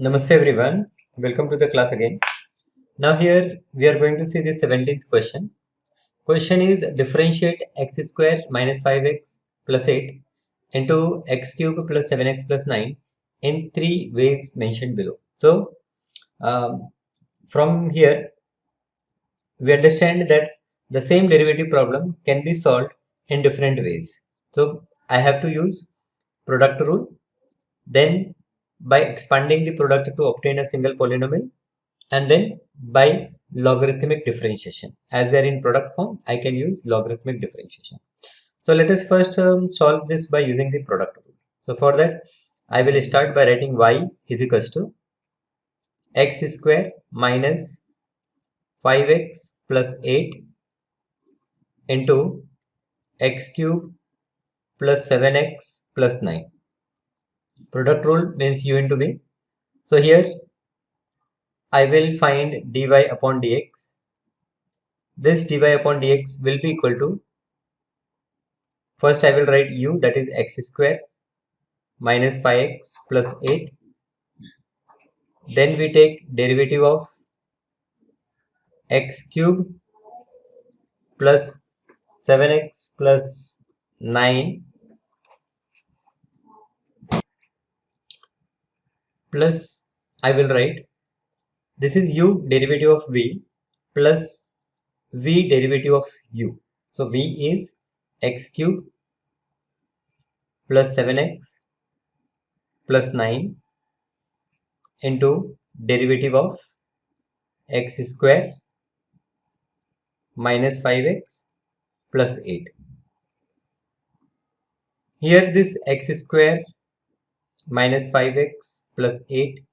Namaste everyone, welcome to the class again. Now here we are going to see the 17th question. Question is differentiate x square minus 5x plus 8 into x cube plus 7x plus 9 in three ways mentioned below. So from here we understand that the same derivative problem can be solved in different ways. So I have to use product rule, then by expanding the product to obtain a single polynomial, and then by logarithmic differentiation. As they are in product form, I can use logarithmic differentiation. So let us first solve this by using the product rule. So for that, I will start by writing y is equals to x square minus 5x plus 8 into x cube plus 7x plus 9. Product rule means u into v. So here I will find dy upon dx. This dy upon dx will be equal to, first I will write u, that is x square minus 5x plus 8. Then we take derivative of x cube plus 7x plus 9 plus I will write, this is u derivative of v plus v derivative of u. So v is x cube plus 7x plus 9 into derivative of x square minus 5x plus 8. Here this x square minus 5x plus 8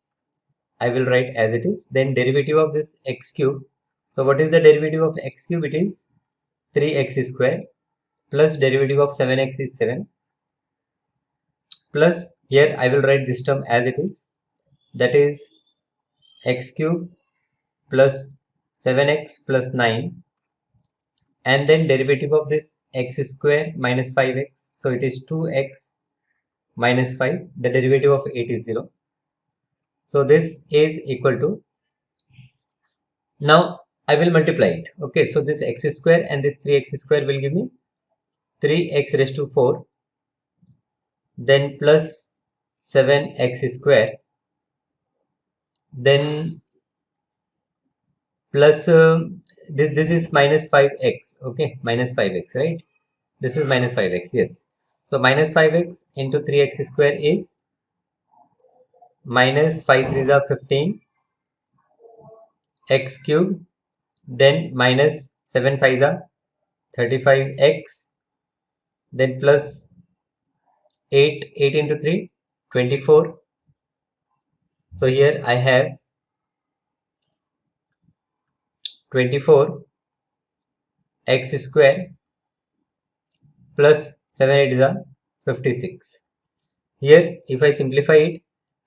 I will write as it is. Then derivative of this x cube. So what is the derivative of x cube? It is 3x square plus derivative of 7x is 7 plus, here I will write this term as it is, that is x cube plus 7x plus 9, and then derivative of this x square minus 5x, so it is 2x minus 5, the derivative of 8 is 0. So this is equal to, now I will multiply it. Okay, so this x square and this 3x square will give me 3x raised to 4, then plus 7x square, then plus this is minus 5x. Okay, minus 5x, right? This is minus 5x, yes. So minus 5x into 3x square is minus 5 3 is 15 x cube, then minus 7 5 is 35x, then plus 8 into 3 24. So here I have 24 x square plus 7 8 is 56. Here if I simplify it,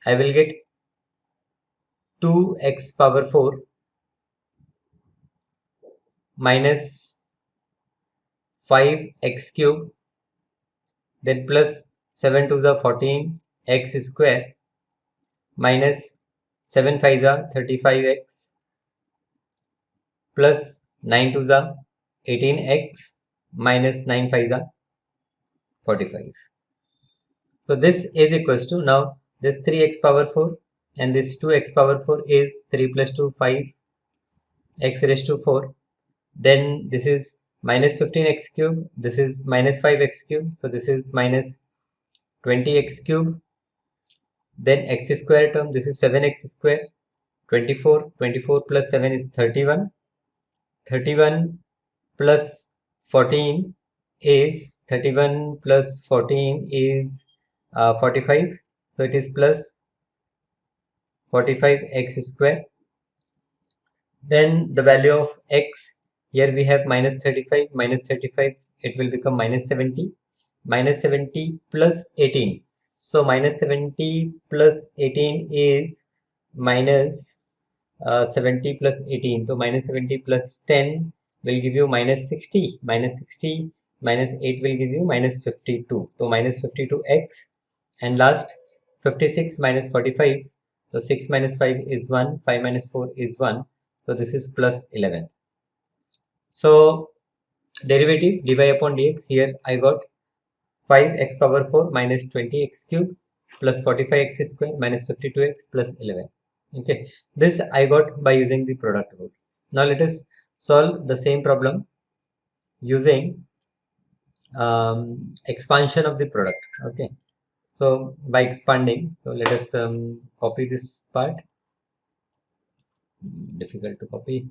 I will get 2x power 4 minus 5x cube, then plus 7 to the 14 x square minus 7 5 is 35x plus 9 to the 18x minus 9 5 is 45. So this is equals to, now this 3x power 4 and this 2x power 4 is 3 plus 2 5 x raised to 4. Then this is minus 15x cube, this is minus 5x cube, so this is minus 20x cube. Then x square term, this is 7x square, 24 plus 7 is 31, 31 plus 14 is 45, so it is plus 45x square. Then the value of x, here we have minus 35, it will become minus 70, plus 18. So minus 70 plus 18 is minus 70 plus 18. So minus 70 plus 10 will give you minus 60. Minus 60 minus 8 will give you minus 52. So minus 52x, and last 56 minus 45 So 6 minus 5 is 1, 5 minus 4 is 1. So this is plus 11. So derivative dy upon dx, here I got 5x power 4 minus 20x cube plus 45x square minus 52x plus 11. Okay, this I got by using the product rule. Now let us solve the same problem using expansion of the product. Okay, so by expanding, so let us copy this part. Difficult to copy.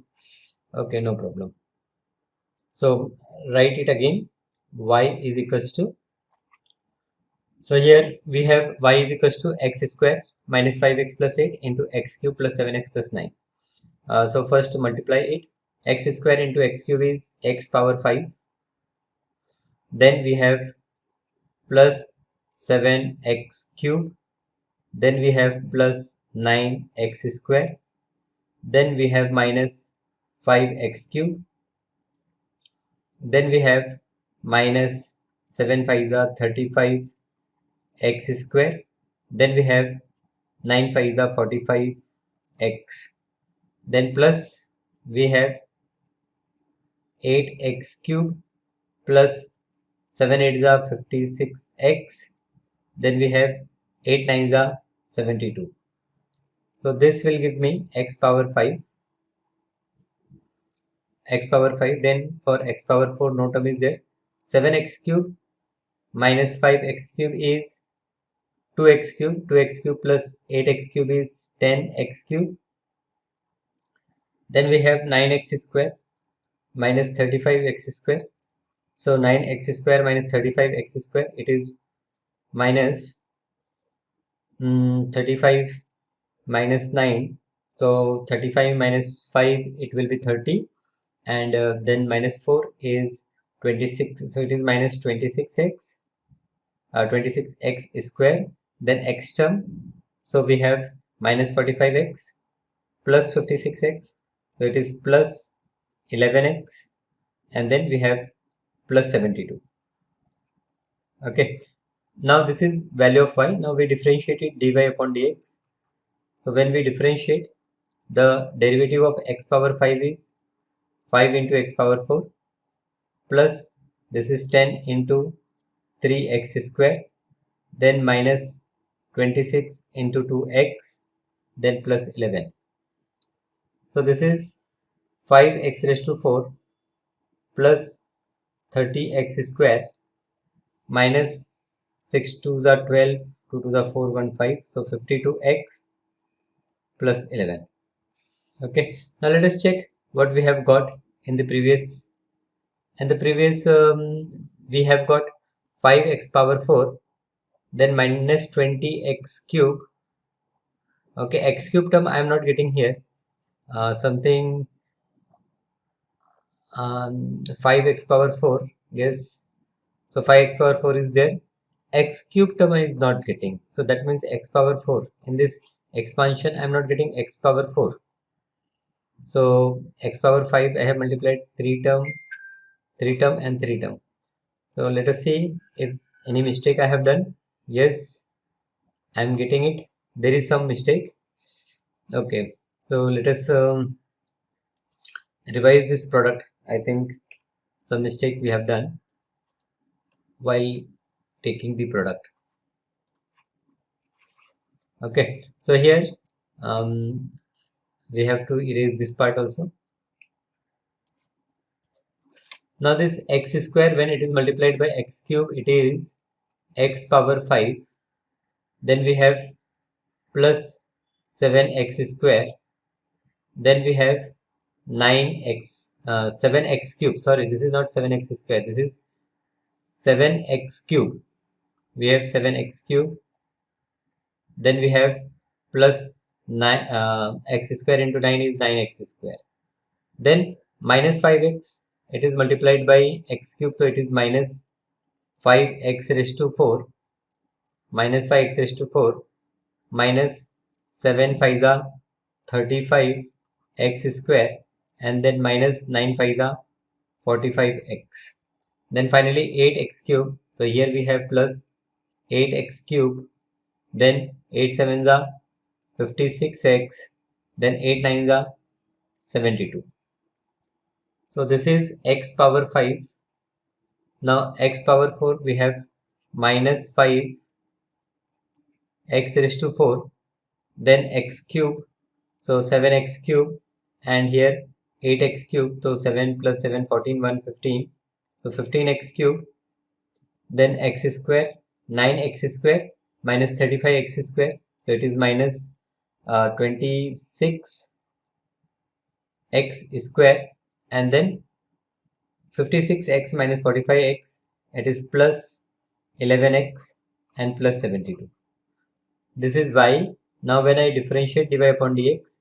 Okay, no problem. So write it again. Y is equals to, so here we have y is equals to x square minus 5x plus 8 into x cube plus 7x plus 9. So first multiply it. X square into x cube is x power 5. Then we have plus 7x cube. Then we have plus 9x square. Then we have minus 5x cube. Then we have minus 7 5 are 35 x square. Then we have 9 5 are 45 x. Then plus we have 8x cube plus 7 8 are 56x. Then we have 8 9 are 72. So this will give me x power 5. X power 5. Then for x power 4, no term is there. 7x cube minus 5x cube is 2x cube. 2x cube plus 8x cube is 10x cube. Then we have 9x square minus 35x square. So 9x square minus 35x square, it is minus 35 minus 9. So 35 minus 5, it will be 30. And then minus 4 is 26. So it is minus 26x, 26x square. Then x term. So we have minus 45x plus 56x. So it is plus 11x. And then we have plus 72. Okay. Now this is value of y. Now we differentiate it dy upon dx. So when we differentiate, the derivative of x power 5 is 5 into x power 4 plus this is 10 into 3x square, then minus 26 into 2x, then plus 11. So this is 5x raised to 4 plus 30x square minus 6 to the 12, 2 to the 4 15, so 52x plus 11. Okay, now let us check what we have got in the previous. In the previous we have got 5x power 4, then minus 20x cube. Okay, x cube term I am not getting here. Something 5x power 4, yes. So 5x power 4 is there. X cube term is not getting. So that means x power 4. In this expansion I am not getting x power 4. So x power 5 I have multiplied 3 term and 3 term. So let us see if any mistake I have done. Yes, I am getting it. There is some mistake. Okay, so let us revise this product. I think some mistake we have done while taking the product. Okay, so here we have to erase this part also. Now this x square, when it is multiplied by x cube, it is x power 5. Then we have plus 7x square. Then we have 9x, 7x cube. Sorry, this is not 7x square. This is 7x cube. We have 7x cube. Then we have plus 9 x square into 9 is 9x square. Then minus 5x. It is multiplied by x cube, so it is minus 5x raised to 4. Minus 5x raised to 4 minus 7 5 are 35 x square, and then minus 9 5 are 45x. Then finally 8x cube. So here we have plus 8x cube. Then 8 7 are 56x, then 8 9s are 72. So this is x power 5. Now x power 4 we have minus 5 x raised to 4, then x cube, so 7x cube, and here 8x cube, so 7 plus 7 14 1 15, so 15x cube, then x square, 9x square minus 35x square, so it is minus 26x square, and then 56x minus 45x, it is plus 11x and plus 72. This is y. Now when I differentiate dy upon dx,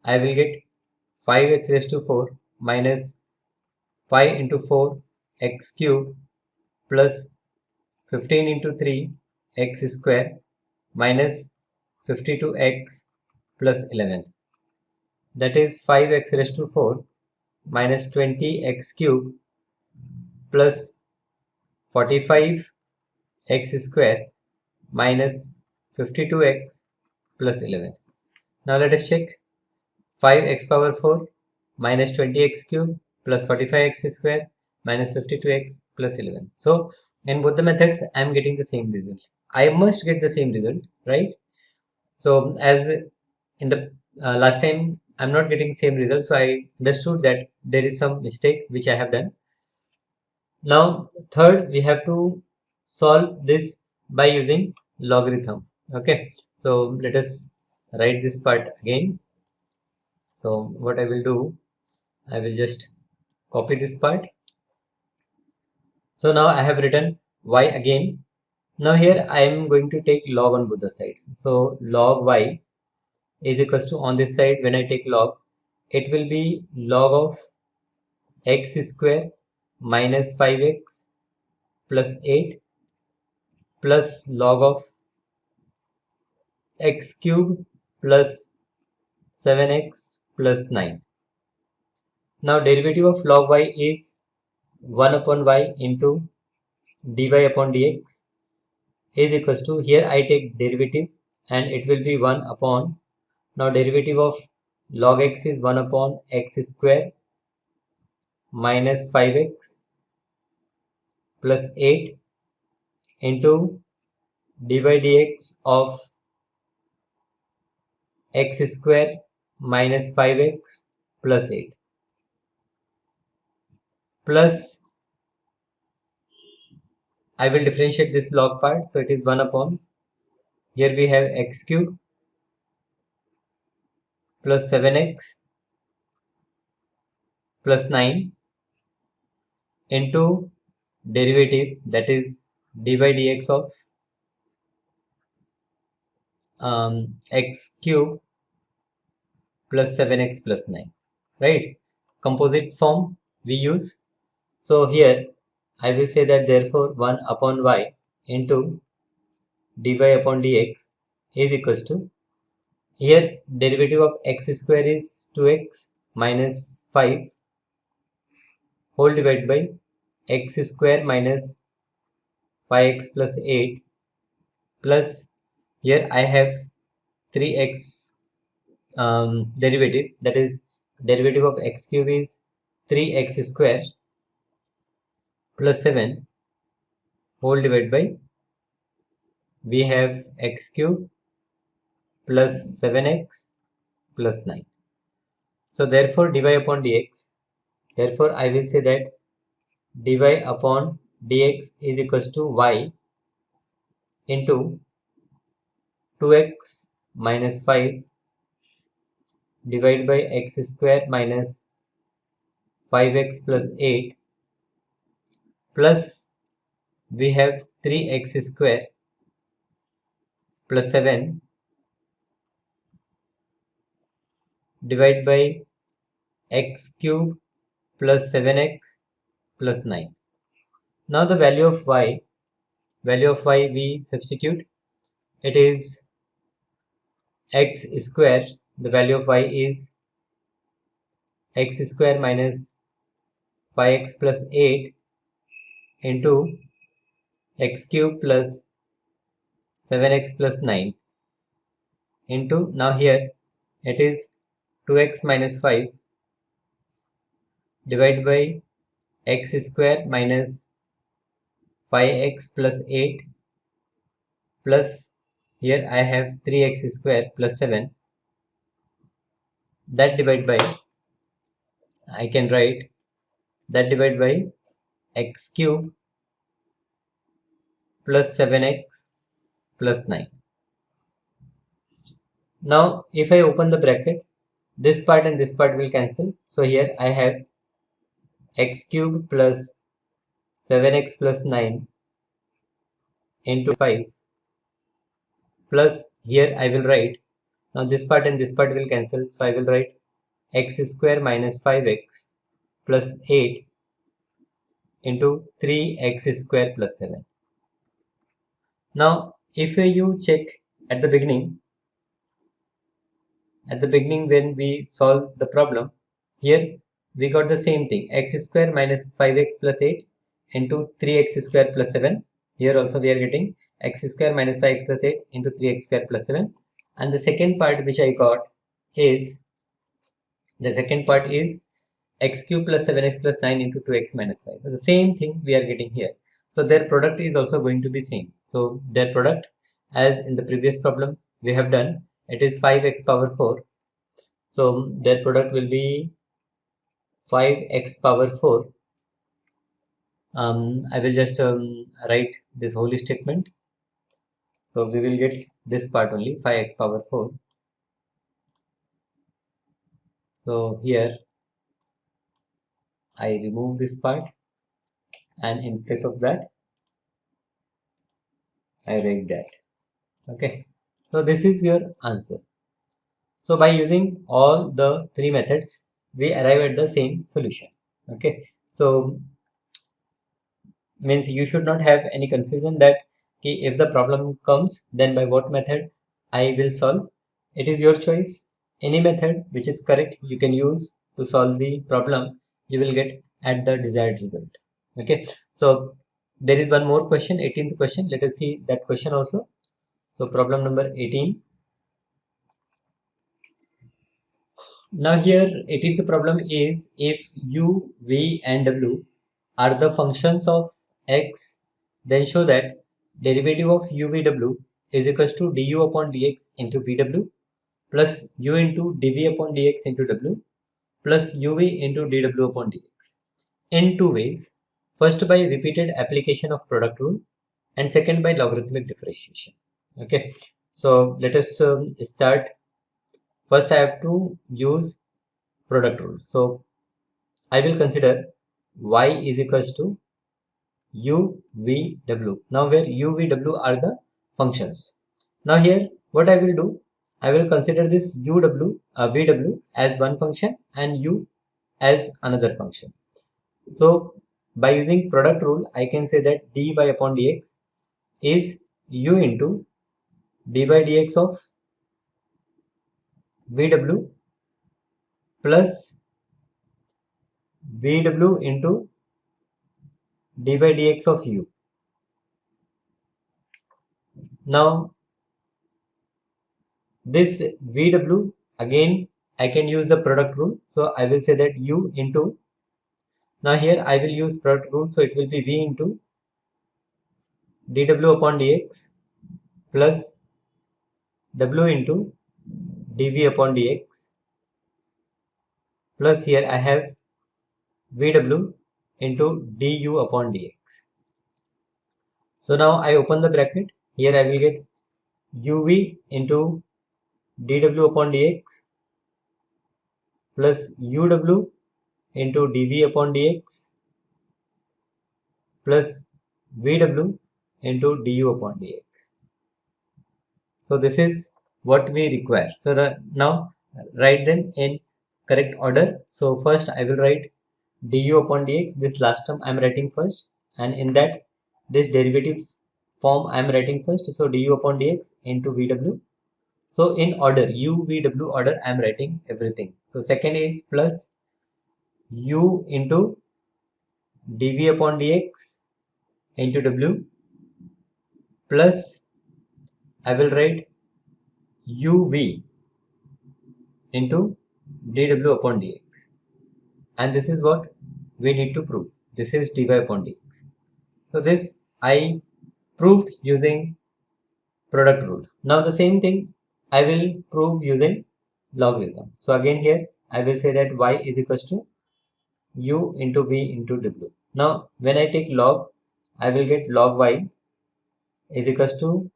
I will get 5x raised to 4 minus 5 into 4 x cube plus 15 into 3 x square minus 52x plus 11. That is 5x raised to 4 minus 20x cube plus 45x square minus 52x plus 11. Now let us check. 5x power 4 minus 20x cube plus 45x square minus 52x plus 11. So in both the methods I am getting the same result. I must get the same result, right? So as in the last time I am not getting same result, so I understood that there is some mistake which I have done. Now third, we have to solve this by using logarithm. Okay, so let us write this part again. So what I will do, I will just copy this part. So now I have written y again. Now here I am going to take log on both the sides. So log y is equals to, on this side when I take log, it will be log of x square minus 5x plus 8 plus log of x cube plus 7x plus 9. Now derivative of log y is 1 upon y into dy upon dx is equals to, here I take derivative and it will be 1 upon, now derivative of log x is 1 upon x square minus 5x plus 8 into dy dx of x square minus 5x plus 8 plus, I will differentiate this log part, so it is 1 upon, here we have x cube plus 7x plus 9 into derivative, that is dy dx of x cube plus 7x plus 9, right? Composite form we use. So here I will say that therefore 1 upon y into dy upon dx is equals to, here derivative of x square is 2x minus 5 whole divided by x square minus 5x plus 8 plus, here I have 3x derivative, that is derivative of x cube is 3x square plus 7 whole divided by, we have x cube plus 7x plus 9. So therefore dy upon dx, therefore I will say that dy upon dx is equals to y into 2x minus 5 divided by x square minus 5x plus 8 plus, we have 3x square plus 7 divided by x cube plus 7x plus 9. Now the value of y we substitute, it is x square, the value of y is x square minus 5x plus 8 into x cube plus 7x plus 9 into, now here it is 2x minus 5 divided by x square minus 5x plus 8 plus here I have 3x square plus 7, that divide by, I can write that divide by x cube plus 7x plus 9. Now if I open the bracket, this part and this part will cancel. So here I have x cube plus 7x plus 9 into 5 plus here I will write, now this part and this part will cancel. So I will write x square minus 5x plus 8 into 3x square plus 7. Now if you check at the beginning when we solve the problem, here we got the same thing, x square minus 5x plus 8 into 3x square plus 7. Here also we are getting x square minus 5x plus 8 into 3x square plus 7. And the second part which I got is, x cube plus 7x plus 9 into 2x minus 5. The same thing we are getting here. So their product is also going to be same. So their product, as in the previous problem we have done, it is 5x power 4. So their product will be 5x power 4. I will just write this whole statement. So we will get this part only, 5x power 4. So here I remove this part and in place of that I write that. Okay, so this is your answer. So by using all the three methods we arrive at the same solution. Okay, so means you should not have any confusion that if the problem comes then by what method I will solve. It is your choice. Any method which is correct you can use to solve the problem, you will get at the desired result. Okay, so there is one more question, 18th question. Let us see that question also. So problem number 18. Now here 18th problem is, if u, v and w are the functions of x, then show that derivative of u v w is equals to du upon dx into vw plus u into dv upon dx into w plus uv into dw upon dx in two ways. First by repeated application of product rule and second by logarithmic differentiation. Okay, so let us start. First I have to use product rule. So I will consider y is equals to u, v, w. Now where u, v, w are the functions. Now here what I will do, I will consider this u, w, v, w as one function and u as another function. So by using product rule I can say that dy upon dx is u into d by dx of vw plus vw into d by dx of u. Now this vw again I can use the product rule. So I will say that u into, now here I will use product rule, so it will be v into dw upon dx plus w into dv upon dx plus here I have vw into du upon dx. So now I open the bracket. Here I will get uv into dw upon dx plus uw into dv upon dx plus vw into du upon dx. So this is what we require. So now write them in correct order. So first I will write du upon dx. This last term I am writing first, and in that this derivative form I am writing first. So du upon dx into vw. So in order, u, v, w order I am writing everything. So second is plus u into dv upon dx into w plus I will write uv into dw upon dx, and this is what we need to prove. This is dy upon dx. So this I proved using product rule. Now the same thing I will prove using logarithm. So again here I will say that y is equals to u into v into w. Now when I take log, I will get log y is equals to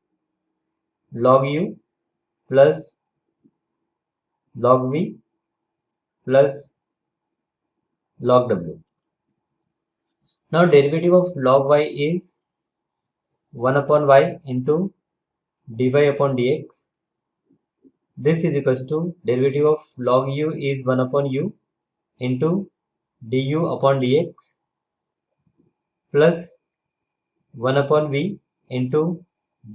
log u plus log v plus log w. Now derivative of log y is 1 upon y into dy upon dx. This is equals to derivative of log u is 1 upon u into du upon dx plus 1 upon v into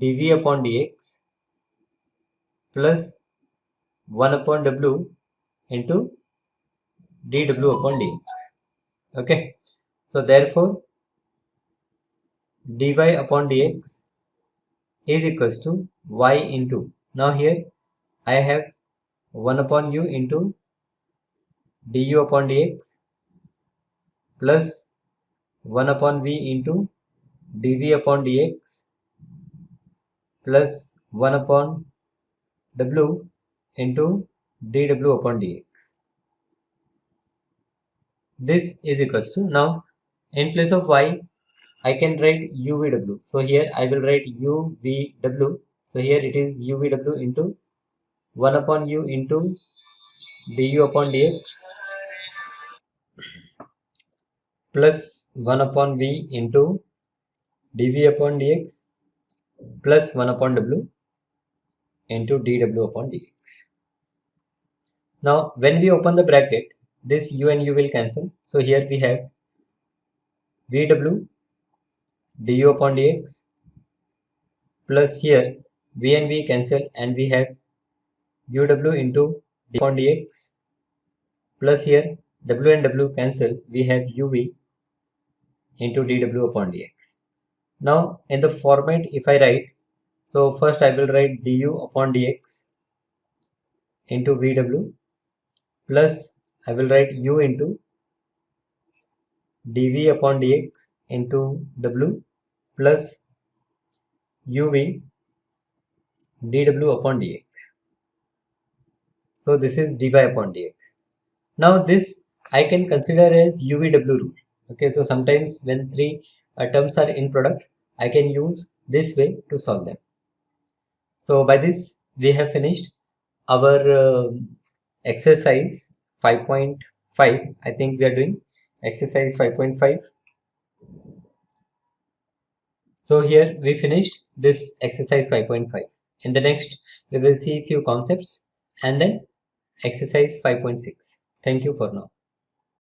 dv upon dx plus 1 upon w into dw upon dx. Okay, so therefore dy upon dx is equals to y into, now here I have 1 upon u into du upon dx plus 1 upon v into dv upon dx plus 1 upon w into dw upon dx. This is equals to, now in place of y I can write uvw. So here I will write uvw. So here it is uvw into 1 upon u into du upon dx plus 1 upon v into dv upon dx plus 1 upon w into dw upon dx. Now when we open the bracket, this u and u will cancel. So here we have vw du upon dx plus here v and v cancel and we have uw into d upon dx plus here w and w cancel, we have uv into dw upon dx. Now in the format if I write, so first I will write du upon dx into vw plus I will write u into dv upon dx into w plus uv dw upon dx. So this is dy upon dx. Now this I can consider as uvw rule. Okay, so sometimes when three terms are in product, I can use this way to solve them. So by this we have finished our exercise 5.5. I think we are doing exercise 5.5. So here we finished this exercise 5.5. In the next we will see few concepts and then exercise 5.6. Thank you for now.